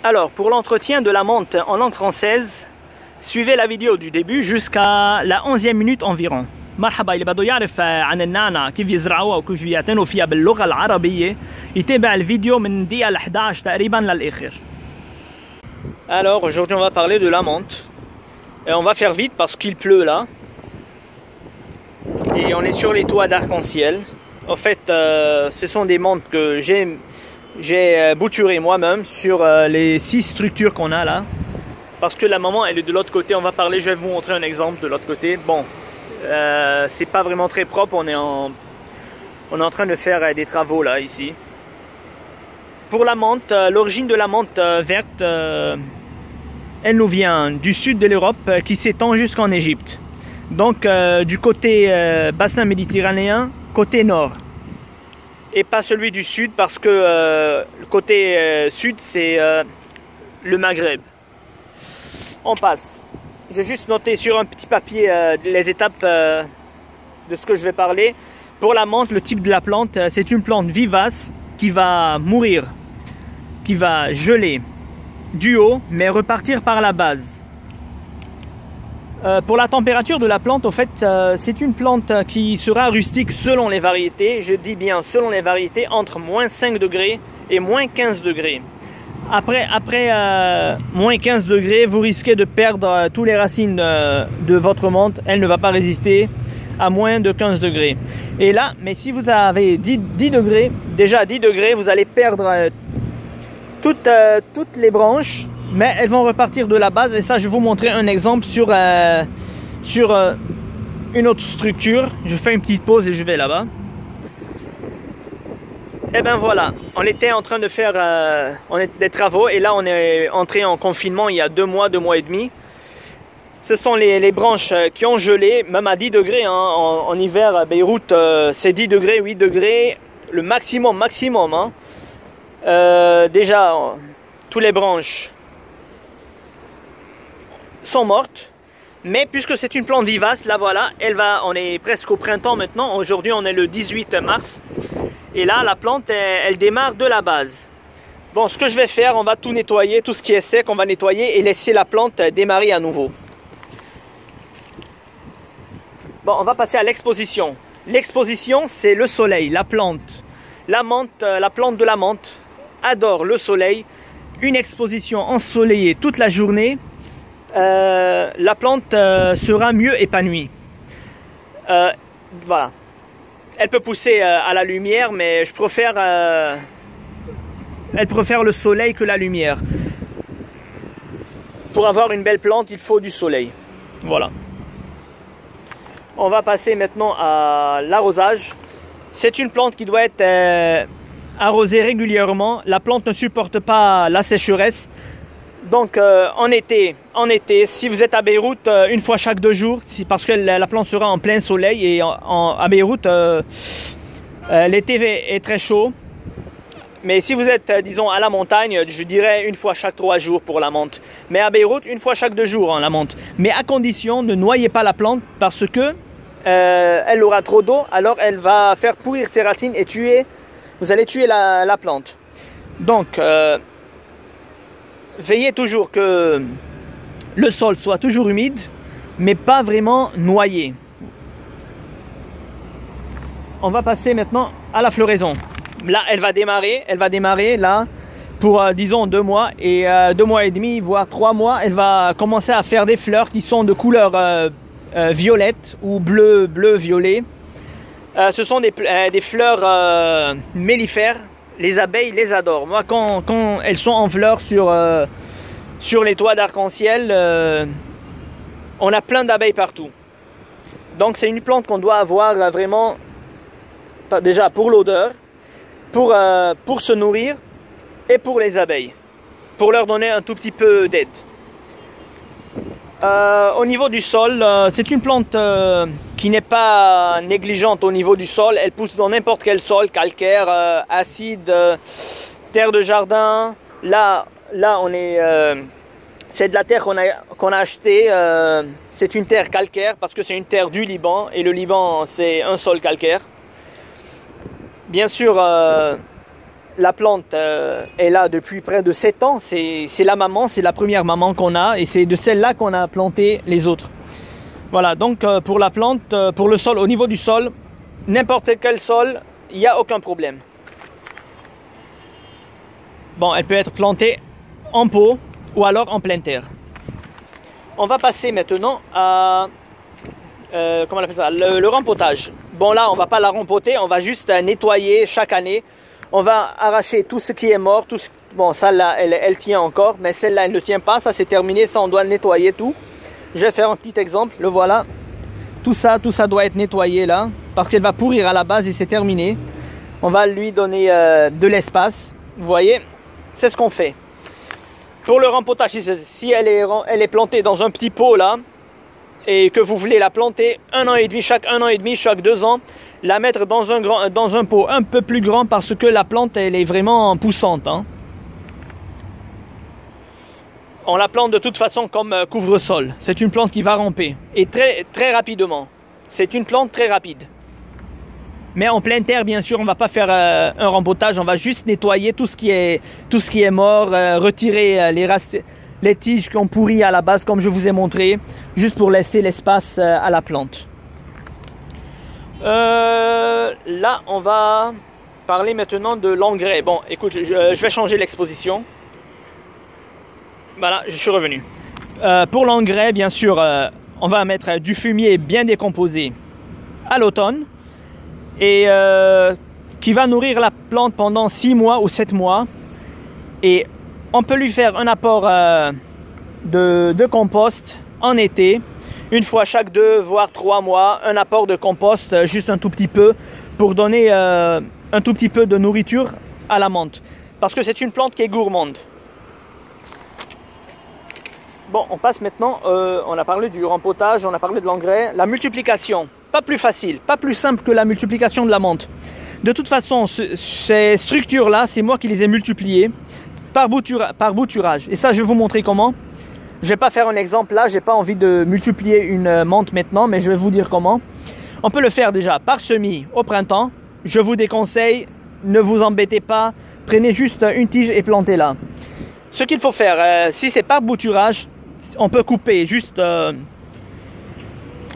Alors, pour l'entretien de la menthe en langue française, suivez la vidéo du début jusqu'à la 11e minute environ. مرحبا اللي بده يعرف عن النعنع كيف يزرعوها وكيف يعتنوا فيها باللغة العربية يتابع الفيديو من دقيقة ل 11 تقريبا للآخر. Alors, aujourd'hui on va parler de la menthe. Et on va faire vite parce qu'il pleut là. Et on est sur les toits d'arc-en-ciel. En fait, ce sont des menthes que j'ai bouturées moi-même sur les 6 structures qu'on a là. Parce que la maman elle est de l'autre côté. On va parler, je vais vous montrer un exemple de l'autre côté. Bon, c'est pas vraiment très propre. On est en train de faire des travaux là ici. Pour la menthe, l'origine de la menthe verte, elle nous vient du sud de l'Europe qui s'étend jusqu'en Égypte. Donc du côté bassin méditerranéen, côté nord. Et pas celui du sud parce que le côté sud c'est le Maghreb. On passe. J'ai juste noté sur un petit papier les étapes de ce que je vais parler. Pour la menthe, le type de la plante, c'est une plante vivace qui va mourir, qui va geler du haut mais repartir par la base. Pour la température de la plante, au fait, c'est une plante qui sera rustique selon les variétés. Je dis bien selon les variétés, entre moins 5 degrés et moins 15 degrés. Après moins 15 degrés, vous risquez de perdre toutes les racines de votre menthe. Elle ne va pas résister à moins de 15 degrés. Et là, mais si vous avez 10 degrés, déjà à 10 degrés, vous allez perdre toutes les branches. Mais elles vont repartir de la base et ça je vais vous montrer un exemple sur une autre structure. Je fais une petite pause et je vais là-bas. Et ben voilà, on était en train de faire des travaux et là on est entré en confinement il y a 2 mois et demi. Ce sont les branches qui ont gelé, même à 10 degrés. Hein. En hiver à Beyrouth c'est 10 degrés, 8 degrés, le maximum. Hein. Déjà, toutes les branches sont mortes, mais puisque c'est une plante vivace, là voilà, on est presque au printemps maintenant. Aujourd'hui on est le 18 mars et là la plante elle démarre de la base. Bon, ce que je vais faire, on va tout nettoyer, tout ce qui est sec on va nettoyer et laisser la plante démarrer à nouveau. Bon, on va passer à l'exposition. L'exposition c'est le soleil. La plante de la menthe adore le soleil. Une exposition ensoleillée toute la journée, la plante sera mieux épanouie. Voilà. Elle peut pousser à la lumière, mais je préfère elle préfère le soleil que la lumière. Pour avoir une belle plante, il faut du soleil. Voilà. On va passer maintenant à l'arrosage. C'est une plante qui doit être arrosée régulièrement. La plante ne supporte pas la sécheresse. Donc en été, si vous êtes à Beyrouth, une fois chaque 2 jours, parce que la plante sera en plein soleil et à Beyrouth, l'été est très chaud. Mais si vous êtes, disons, à la montagne, je dirais une fois chaque 3 jours pour la menthe. Mais à Beyrouth, une fois chaque 2 jours, hein, la menthe. Mais à condition, ne noyez pas la plante parce que elle aura trop d'eau, alors elle va faire pourrir ses racines et vous allez tuer la plante. Donc, veillez toujours que le sol soit toujours humide, mais pas vraiment noyé. On va passer maintenant à la floraison. Là, elle va démarrer là pour disons 2 mois et 2 mois et demi, voire 3 mois. Elle va commencer à faire des fleurs qui sont de couleur violette ou bleu-violet. Ce sont des fleurs mellifères. Les abeilles les adorent. Moi, quand elles sont en fleurs sur les toits d'arc-en-ciel, on a plein d'abeilles partout. Donc, c'est une plante qu'on doit avoir vraiment, déjà pour l'odeur, pour se nourrir et pour les abeilles, pour leur donner un tout petit peu d'aide. Au niveau du sol, c'est une plante qui n'est pas négligente au niveau du sol. Elle pousse dans n'importe quel sol, calcaire, acide, terre de jardin. Là c'est de la terre qu'on a achetée. C'est une terre calcaire parce que c'est une terre du Liban et le Liban c'est un sol calcaire. Bien sûr, la plante est là depuis près de 7 ans. C'est la maman, c'est la première maman qu'on a et c'est de celle-là qu'on a planté les autres. Voilà, donc pour la plante, pour le sol, au niveau du sol, n'importe quel sol, il n'y a aucun problème. Bon, elle peut être plantée en pot ou alors en pleine terre. On va passer maintenant à comment on appelle ça, le rempotage. Bon là, on va pas la rempoter, on va juste nettoyer chaque année. On va arracher tout ce qui est mort. Bon, ça là, elle tient encore, mais celle-là, elle ne tient pas. Ça, c'est terminé. Ça, on doit nettoyer tout. Je vais faire un petit exemple. Le voilà. Tout ça doit être nettoyé là, parce qu'elle va pourrir à la base et c'est terminé. On va lui donner de l'espace. Vous voyez, c'est ce qu'on fait. Pour le rempotage, si elle est plantée dans un petit pot là, et que vous voulez la planter chaque 1 an et demi, chaque 2 ans, la mettre dans un pot un peu plus grand parce que la plante elle est vraiment poussante. Hein. On la plante de toute façon comme couvre-sol. C'est une plante qui va ramper et très rapidement. C'est une plante très rapide. Mais en pleine terre, bien sûr, on ne va pas faire un rempotage. On va juste nettoyer tout ce qui est mort, retirer les tiges qui ont pourri à la base, comme je vous ai montré, juste pour laisser l'espace à la plante. Là, on va parler maintenant de l'engrais. Bon, écoute, je vais changer l'exposition. Voilà, je suis revenu. Pour l'engrais, bien sûr, on va mettre du fumier bien décomposé à l'automne et qui va nourrir la plante pendant 6 mois ou 7 mois. Et on peut lui faire un apport de compost en été, une fois chaque 2 voire 3 mois, un apport de compost, juste un tout petit peu, pour donner un tout petit peu de nourriture à la menthe. Parce que c'est une plante qui est gourmande. Bon, on passe maintenant, on a parlé du rempotage, on a parlé de l'engrais. La multiplication, pas plus facile, pas plus simple que la multiplication de la menthe. De toute façon, ces structures-là, c'est moi qui les ai multipliées par bouturage. Et ça, je vais vous montrer comment. Je ne vais pas faire un exemple là, je n'ai pas envie de multiplier une menthe maintenant, mais je vais vous dire comment. On peut le faire déjà par semis au printemps. Je vous déconseille, ne vous embêtez pas, prenez juste une tige et plantez-la. Ce qu'il faut faire, si c'est par bouturage, on peut couper juste,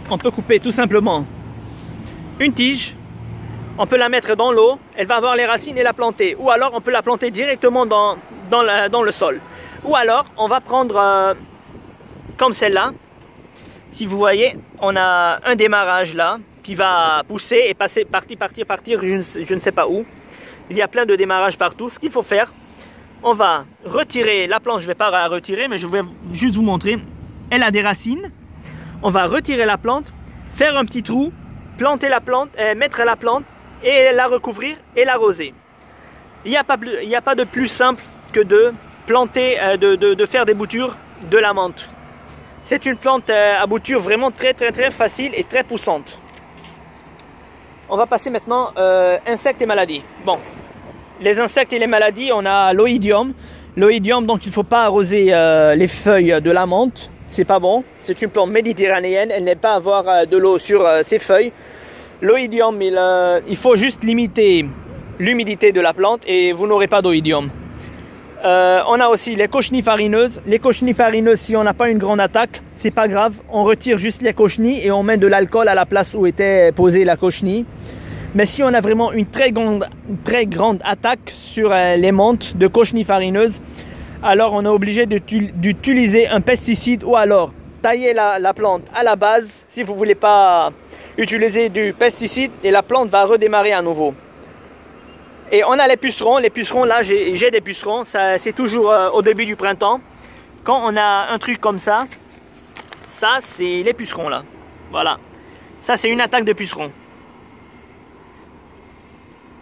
on peut couper tout simplement une tige, on peut la mettre dans l'eau, elle va avoir les racines et la planter. Ou alors on peut la planter directement dans le sol. Ou alors on va prendre comme celle-là. Si vous voyez, on a un démarrage là qui va pousser et passer, partir, je ne sais pas où. Il y a plein de démarrages partout. Ce qu'il faut faire, on va retirer la plante. Je ne vais pas la retirer, mais je vais juste vous montrer. Elle a des racines. On va retirer la plante, faire un petit trou, planter la plante, mettre la plante et la recouvrir et l'arroser. Il n'y a pas de plus simple que de planter, de faire des boutures de la menthe. C'est une plante à bouture vraiment très facile et très poussante. On va passer maintenant insectes et maladies. Bon, les insectes et les maladies, on a l'oïdium. L'oïdium, donc il ne faut pas arroser les feuilles de la menthe. C'est pas bon. C'est une plante méditerranéenne. Elle n'est pas avoir de l'eau sur ses feuilles. L'oïdium, il faut juste limiter l'humidité de la plante et vous n'aurez pas d'oïdium. On a aussi les cochenilles farineuses. Les cochenilles farineuses, si on n'a pas une grande attaque, c'est pas grave. On retire juste les cochenilles et on met de l'alcool à la place où était posée la cochenille. Mais si on a vraiment une très grande attaque sur les menthes de cochenilles farineuses, alors on est obligé d'utiliser un pesticide ou alors tailler la plante à la base si vous ne voulez pas utiliser du pesticide et la plante va redémarrer à nouveau. Et on a les pucerons. Les pucerons, là, j'ai des pucerons. C'est toujours au début du printemps. Quand on a un truc comme ça, c'est les pucerons, là. Voilà. Ça, c'est une attaque de pucerons.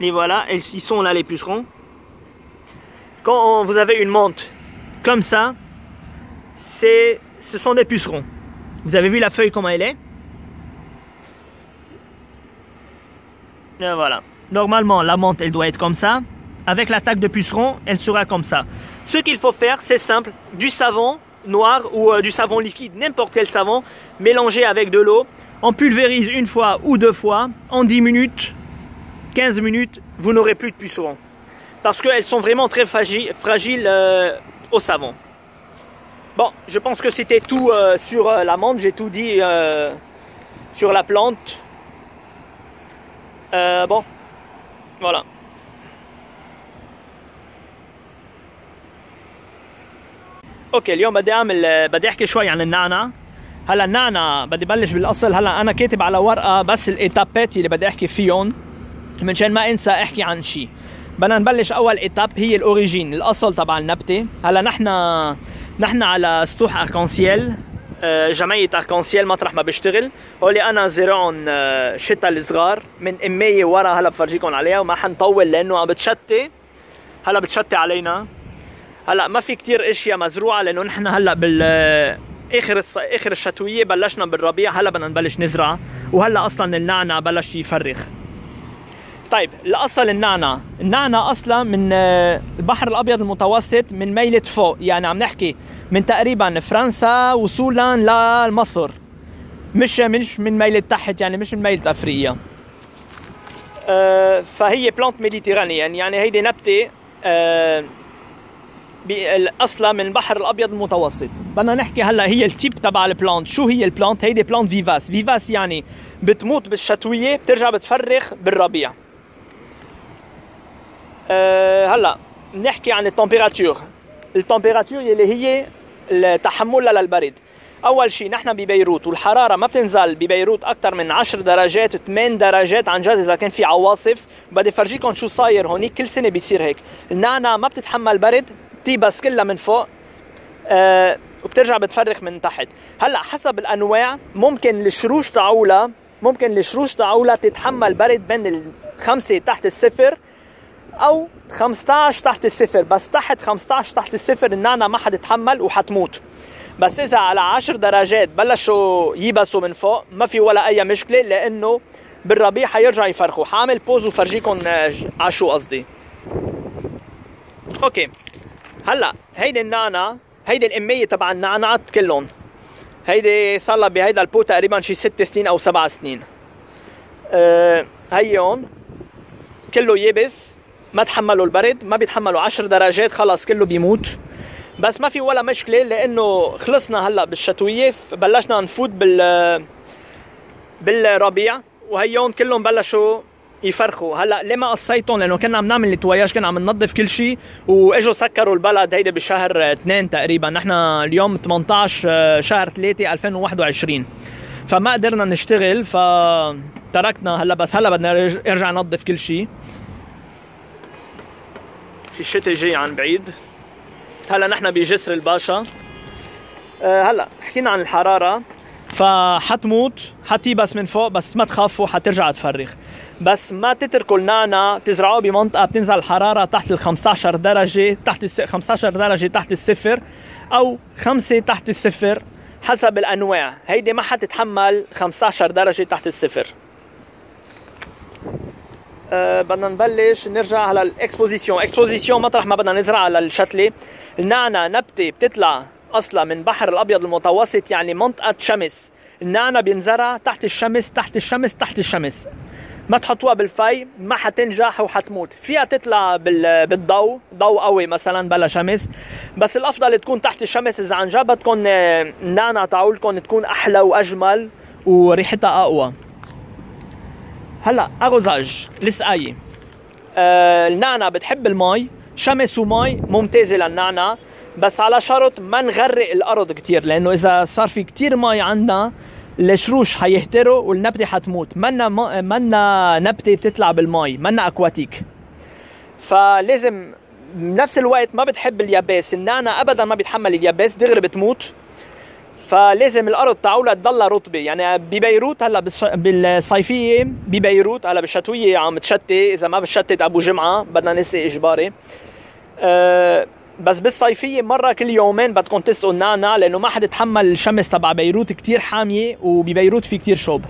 Et voilà, ils sont là, les pucerons. Quand vous avez une menthe comme ça, ce sont des pucerons. Vous avez vu la feuille, comment elle est? Et voilà. Normalement, la menthe, elle doit être comme ça. Avec l'attaque de pucerons, elle sera comme ça. Ce qu'il faut faire, c'est simple. Du savon noir ou du savon liquide, n'importe quel savon, mélangé avec de l'eau. On pulvérise une fois ou 2 fois. En 10 minutes, 15 minutes, vous n'aurez plus de pucerons. parce qu'elles sont vraiment très fragiles au savon. Bon, je pense que c'était tout sur la menthe, j'ai tout dit sur la plante. Bon, voilà. اوكي اليوم بدي احكي شوي عن النعناع. هلا النعناع بدي بلش بالاصل. هلا انا كاتب على ورقه بس الايتابات اللي بدي احكي فيهم منشان ما انسى احكي عن شيء. بدنا نبلش اول ايتاب هي الاوريجين، الاصل تبع النبته. هلا نحن على سطوح اركانسيل، جمعيه اركانسيل مطرح ما بشتغل. هولي انا زرعهم شتا الصغار من امية ورا. هلا بفرجيكم عليها وما حنطول لانه عم بتشتي. هلا بتشتي علينا. هلا ما في كتير اشياء مزروعه لانه نحن هلا اخر الشتويه بلشنا بالربيع. هلا بدنا نبلش نزرع وهلا اصلا النعناع بلش يفرخ. طيب الاصل النعناع اصلا من البحر الابيض المتوسط من ميلة فوق، يعني عم نحكي من تقريبا فرنسا وصولا لمصر، مش من ميلة تحت، يعني مش من ميلة افريقيا. فهي بلانت ميديتيرانيان، يعني هيدي نبته اصلا من البحر الابيض المتوسط. بدنا نحكي هلا هي التيب تبع البلانت. شو هي البلانت؟ هيدي بلانت فيفاس. فيفاس يعني بتموت بالشتويه بترجع بتفرخ بالربيع. هلا نحكي عن التمبيراتور. التمبيراتور اللي هي تحملها للبرد. اول شيء نحن ببيروت والحراره ما بتنزل ببيروت اكثر من 10 درجات 8 درجات عن جد اذا كان في عواصف. بدي فرجيكم شو صاير هونيك، كل سنه بيصير هيك. النعناع ما بتتحمل برد، بتيبس كلها من فوق وبترجع بتفرخ من تحت. هلا حسب الانواع ممكن الشروش تاعولها تتحمل برد بين 5 تحت الصفر او 15 تحت الصفر، بس تحت 15 تحت الصفر النعناع ما حتتحمل وحتموت. بس اذا على 10 درجات بلشوا يبسوا من فوق ما في ولا اي مشكله، لانه بالربيع حيرجع يفرخوا. حاعمل بوز وفرجيكم على شو قصدي. اوكي هلا هيدي النعناع، هيدي الاميه تبع النعنعات كلهم. هيدي صار لها بهيدا البو تقريبا شي 6 سنين او 7 سنين. هيون كله يبس، ما تحملوا البرد، ما بيتحملوا 10 درجات، خلص كله بيموت. بس ما في ولا مشكله لانه خلصنا هلا بالشتويه، بلشنا نفوت بالربيع وهيون كلهم بلشوا يفرخوا. هلا ليه ما قصيتهم؟ لانه كنا عم نعمل نتواياج، كنا عم ننظف كل شيء واجوا سكروا البلد. هيدا بشهر 2 تقريبا، نحن اليوم 18 شهر 3 2021، فما قدرنا نشتغل فتركنا. هلا بس هلا بدنا نرجع ننظف كل شيء. في الشتاء جاي عن بعيد. هلا نحن بجسر الباشا. هلا حكينا عن الحراره، فحتموت حتيبس من فوق، بس ما تخافوا حترجع تفرخ. بس ما تتركوا النعناع تزرعوه بمنطقه بتنزل الحراره تحت ال 15 درجه، تحت 15 درجه تحت الصفر او 5 تحت الصفر حسب الانواع. هيدي ما حتتحمل 15 درجه تحت الصفر. بدنا نبلش نرجع على الاكسبوزيسيون مطرح ما بدنا نزرع على الشتله. النعناع نبته بتطلع اصلا من بحر الابيض المتوسط، يعني منطقه شمس. النعناع بينزرع تحت الشمس تحت الشمس تحت الشمس. ما تحطوها بالفي ما حتنجح وحتموت. فيها تطلع بالضوء، ضوء قوي مثلا بلا شمس، بس الافضل تكون تحت الشمس اذا عن جد بدكم النعناع تاعولكم تكون احلى واجمل وريحتها اقوى. هلا اغوزاج السقايه. النعناع بتحب المي، شمس ومي ممتازه للنعناع، بس على شرط ما نغرق الارض كتير، لانه اذا صار في كتير مي عندنا الشروش حيهتروا والنبته حتموت. منا نبته بتطلع بالمي، منا اكواتيك. فلازم بنفس الوقت ما بتحب اليابس. النعناع ابدا ما بيتحمل اليابس، دغري بتموت. فلازم الارض تاعولها تضلها رطبه. يعني ببيروت هلا بالصيفيه ببيروت، هلا بالشتويه عم تشتي، اذا ما بتشتت ابو جمعه بدنا نسقي اجباري. بس بالصيفيه مره كل يومين بدكم تسقوا النعناع، لانه ما حدا يتحمل الشمس تبع بيروت كتير حاميه، وببيروت في كتير شوب.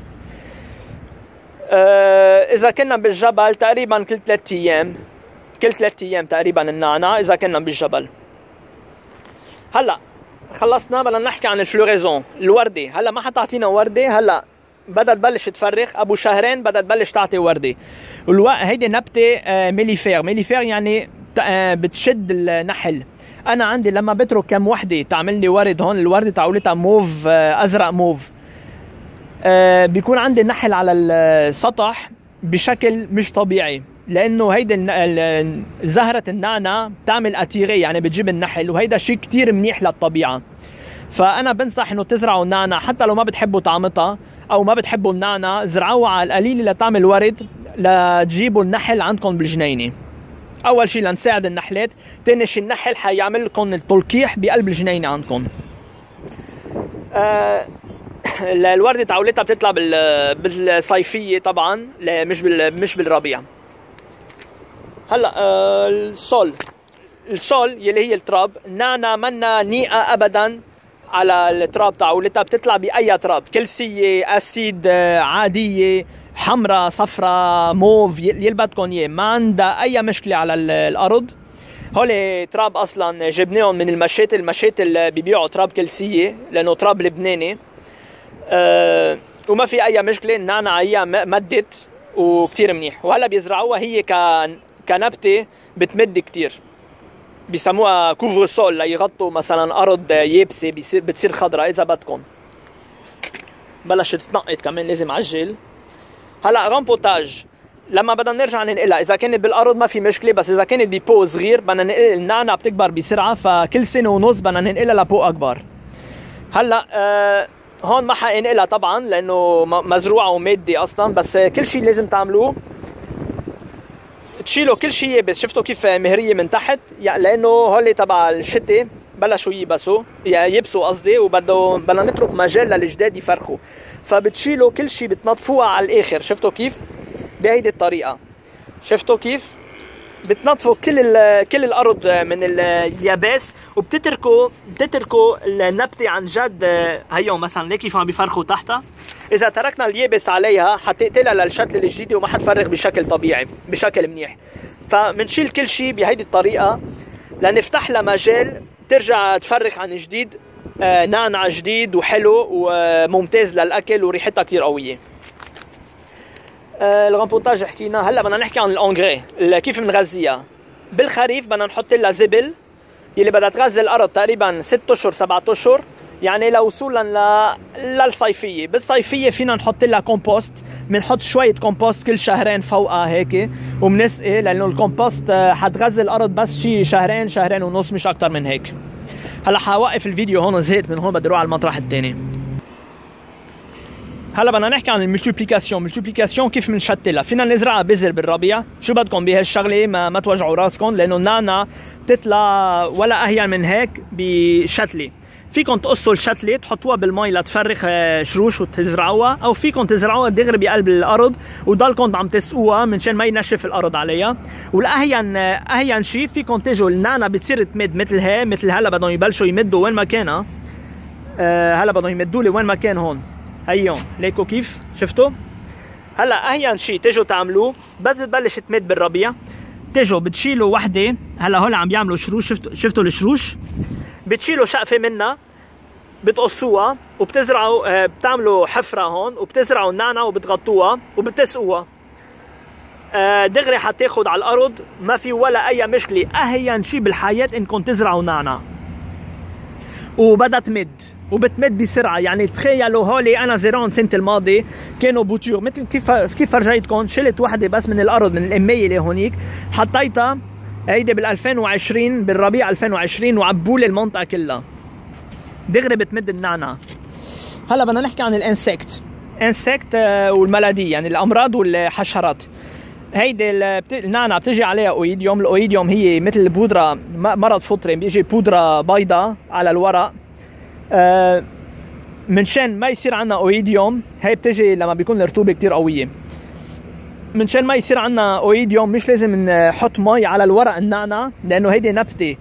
اذا كنا بالجبل تقريبا كل 3 ايام، كل 3 ايام تقريبا النعناع اذا كنا بالجبل. هلا خلصنا، بدنا نحكي عن الفلوريزون. الورده هلا ما حتعطينا ورده، هلا بدها تبلش تفرخ ابو شهرين، بدها تبلش تعطي ورده. هيدي نبته ميليفير. ميليفير يعني بتشد النحل. انا عندي لما بترك كم وحده تعمل لي ورد هون، الورده تاعولتها موف ازرق موف، بيكون عندي النحل على السطح بشكل مش طبيعي، لانه هيدا زهره النعناع بتعمل اتيري يعني بتجيب النحل، وهيدا شيء كتير منيح للطبيعه. فانا بنصح انه تزرعوا النعناع حتى لو ما بتحبوا طعمتها او ما بتحبوا النعناع، زرعوها على القليل لتعمل ورد لتجيبوا النحل عندكم بالجنينه. اول شيء لنساعد النحلات، ثاني شيء النحل حيعمل لكم التلقيح بقلب الجنينه عندكم. الورده تاعولتها بتطلع بالصيفيه طبعا، مش بالربيع. هلا السول يلي هي التراب، النعناع منا نيئه ابدا على التراب تاعولتها، بتطلع باي تراب، كلسيه، اسيد، عاديه، حمراء، صفراء، موف، يلي بدكم اياه، ما عندها اي مشكله على الارض. هول تراب اصلا جبناهم من المشات اللي بيبيعوا تراب كلسيه لانه تراب لبناني، وما في اي مشكله. النعناع هي مدت وكتير منيح، وهلا بيزرعوها هي كنبته بتمد كتير، بيسموها كوفر سول ليغطوا مثلا ارض يابسه بتصير خضراء. اذا بدكم بلشت تنقط كمان لازم عجل. هلا رامبوتاج لما بدنا نرجع ننقلها، اذا كانت بالارض ما في مشكله، بس اذا كانت ببو صغير بدنا ننقل. النعناع بتكبر بسرعه، فكل سنه ونص بدنا ننقلها لبو اكبر. هلا هون ما حنقلها طبعا لانه مزروعه ومادي اصلا، بس كل شيء لازم تعملوه تشيلوا كل شيء يابس. شفتوا كيف مهريه من تحت؟ يعني لانه هول تبع الشتاء بلشوا يبسوا قصدي، بدنا نترك مجال للجداد يفرخوا، فبتشيلوا كل شيء بتنظفوها على الاخر. شفتوا كيف؟ بهيدي الطريقه. شفتوا كيف؟ بتنظفوا كل الارض من اليابس، وبتتركوا النبته عن جد. هيو مثلا ليك كيف عم بيفرخوا تحتها، اذا تركنا اليابس عليها حتقتلها للشكل الجديد وما حتفرخ بشكل طبيعي بشكل منيح. فبنشيل كل شيء بهيدي الطريقه لنفتح لها مجال ترجع تفرخ عن جديد نعناع جديد وحلو وممتاز للاكل وريحتها كثير قويه. الغامبوتاج حكينا. هلا بدنا نحكي عن الانغري، كيف بنغذيها. بالخريف بدنا نحط لها زبل يلي بدها تغذي الارض تقريبا 6 اشهر 7 اشهر، يعني لوصولا للصيفيه. بالصيفيه فينا نحط لها كومبوست، بنحط شويه كومبوست كل شهرين فوقها هيك وبنسقي، لانه الكومبوست حتغذي الارض بس شي شهرين ونص، مش اكتر من هيك. هلا حوقف الفيديو هون، زهقت من هون، بدي اروح على المطرح الثاني. هلا بدنا نحكي عن الملتيبليكاسيون كيف بنشتلها. فينا نزرعها بذر بالربيع. شو بدكم بهالشغله؟ ما توجعوا راسكم، لانه النعناع بتطلع ولا اهين من هيك بشتله. فيكم تقصوا الشتله تحطوها بالمي لتفرخ شروش وتزرعوها، او فيكم تزرعوها دغري بقلب الارض وضلكم عم تسقوها منشان ما ينشف الارض عليها. والاهين شيء فيكم تجوا النعناع بتصير تمد مثل هلا بدهم يبلشوا يمدوا وين ما كان. هلا بدهم يمدوا لي وين ما كان هون. هيون ليكوا كيف شفتوا. هلا اهين شيء تجوا تعملوه بس بتبلش تمد بالربيع، تجوا بتشيلوا وحده. هلا هول عم بيعملوا شروش، شفتوا الشروش؟ بتشيلوا شقفه منها بتقصوها وبتزرعوا، بتعملوا حفره هون وبتزرعوا النعناع وبتغطوها وبتسقوها دغري حتاخد على الارض، ما في ولا اي مشكله. اهين شيء بالحياه انكم تزرعوا نعناع وبدها تمد وبتمد بسرعه. يعني تخيلوا هولي انا زرعون السنه الماضيه كانوا بوتور مثل كيف فرجيتكم. شلت وحده بس من الارض من الاميه اللي هونيك، حطيتها هيدي بال 2020 بالربيع 2020 وعبوا لي المنطقه كلها دغري بتمد النعناع. هلا بدنا نحكي عن الانسكت والملادي، يعني الامراض والحشرات. هيدي النعناع بتجي عليها اويديوم. الاويديوم هي مثل البودره، مرض فطري، بيجي بودره بيضاء على الورق. منشان ما يصير عنا اويديوم، هي بتجي لما بيكون الرطوبه كتير قويه. منشان ما يصير عنا اويديوم مش لازم نحط مي على الورق النعناع، لانه هيدي نبته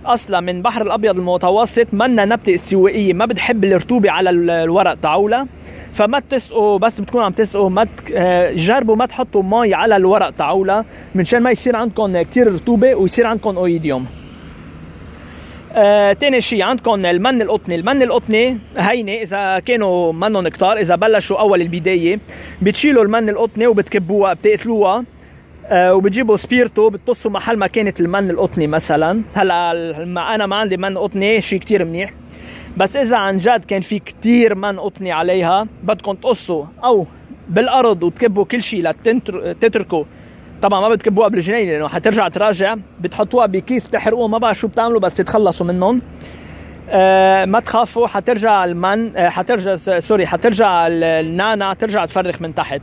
اصلا من بحر الابيض المتوسط، منا نبته استوائيه، ما بتحب الرطوبه على الورق تاعولها. فما تسقوا، بس بتكون عم تسقوا ما جربوا ما تحطوا مي على الورق تاعولها منشان ما يصير عندكم كتير رطوبه ويصير عندكم اويديوم. تاني شيء عندكم المن القطني هينه اذا كانوا منهم كتار، اذا بلشوا اول البدايه بتشيلوا المن القطني وبتكبوها بتقتلوها وبتجيبوا سبيرتو بتطصوا محل ما كانت المن القطني مثلا. هلا انا ما عندي من قطني شيء كتير منيح، بس اذا عن جد كان في كتير من قطني عليها بدكم تقصوا او بالارض وتكبوا كل شيء لتتركوا. طبعا ما بتكبوها بالجنين لانه حترجع تراجع، بتحطوها بكيس بتحرقوها، ما بعرف شو بتعملوا بس تتخلصوا منهم. ما تخافوا، حترجع المن حترجع النعنع ترجع تفرخ من تحت.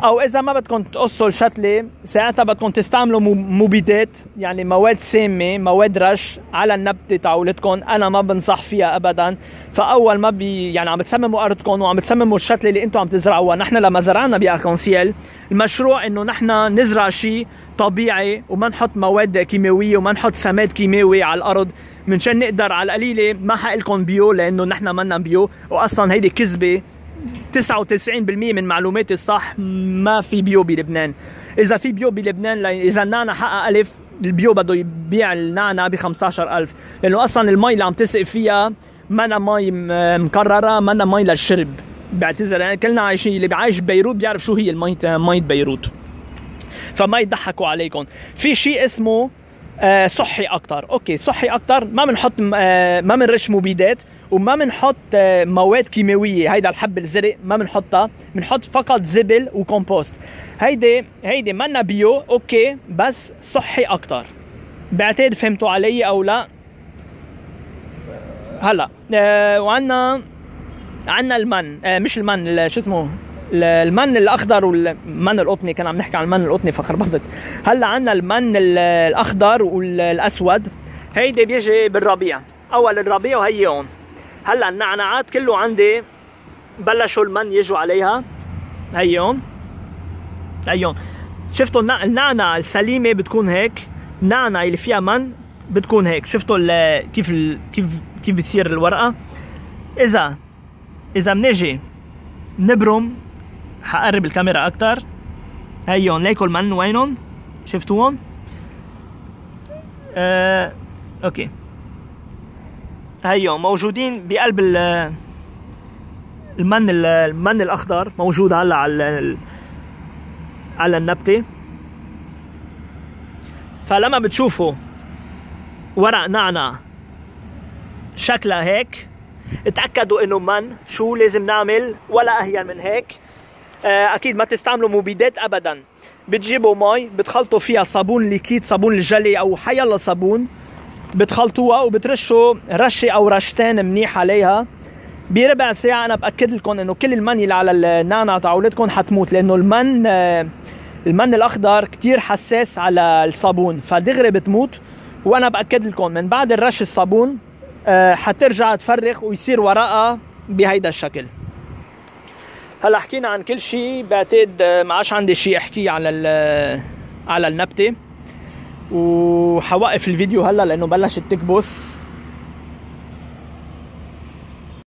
او اذا ما بدكم تقصوا الشتله ساعتها بدكم تستعملوا مبيدات، يعني مواد سامه، مواد رش على النبته تاعولتكم. انا ما بنصح فيها ابدا. فاول ما يعني عم تسمموا ارضكم وعم تسمموا الشتله اللي انتم عم تزرعوها. نحن لما زرعنا باركونسيل المشروع انه نحن نزرع شيء طبيعي وما نحط مواد كيماويه وما نحط سماد كيماوي على الارض، منشان نقدر على القليله. ما حقلكم بيو لانه نحن منا بيو، واصلا هيدي كذبه. 99% من معلوماتي الصح ما في بيو بلبنان. اذا في بيو بلبنان، اذا النعنع حقق 1000 البيو بده يبيع النعنع ب 15000، لانه اصلا المي اللي عم تسقي فيها منا مي مكرره، منا مي للشرب. بعتذر يعني كلنا عايشين، اللي عايش ببيروت بيعرف شو هي المي بيروت. فما يضحكوا عليكم. في شيء اسمه صحي اكثر. اوكي صحي اكثر، ما بنحط ما بنرش مبيدات وما بنحط مواد كيماويه. هيدا الحب الزرق ما بنحطها، بنحط فقط زبل وكومبوست. هيدي منا بيو اوكي، بس صحي اكثر. بعتقد فهمتوا علي او لا؟ هلا وعنا المن، مش المن، شو اسمه، المن الاخضر والمن القطني. كان عم نحكي عن المن القطني فخربطت. هلا عنا المن الاخضر والاسود. هيدي بيجي بالربيع، اول الربيع وهي هون. هلا النعناعات كله عندي بلشوا المن يجوا عليها. هي هون، هي هون. شفتوا النعناع السليمه بتكون هيك، النعناع اللي فيها من بتكون هيك. شفتوا كيف بتصير الورقه. اذا بنجي نبرم، حقرب الكاميرا اكثر. هي هون ليكوا المن وينهم؟ شفتوهم؟ اوكي، هيهم موجودين بقلب المن الاخضر، موجود هلا على النبته. فلما بتشوفوا ورق نعناع شكلها هيك اتاكدوا انه من. شو لازم نعمل؟ ولا اهين من هيك. اكيد ما تستعملوا مبيدات ابدا. بتجيبوا مي بتخلطوا فيها صابون ليكيد، صابون الجلي او حيلا صابون، بتخلطوها وبترشوا رشه او رشتين منيح عليها. بربع ساعه انا باكد لكم انه كل المن اللي على النعناع تاعولتكم حتموت، لانه المن الاخضر كتير حساس على الصابون، فدغري بتموت. وانا باكد لكم من بعد الرش الصابون حترجع تفرخ ويصير ورقها بهيدا الشكل. هلا حكينا عن كل شيء، بعتقد ما عادش عندي شيء احكيه على النبته. وحوقف الفيديو هلا لانه بلشت تكبس.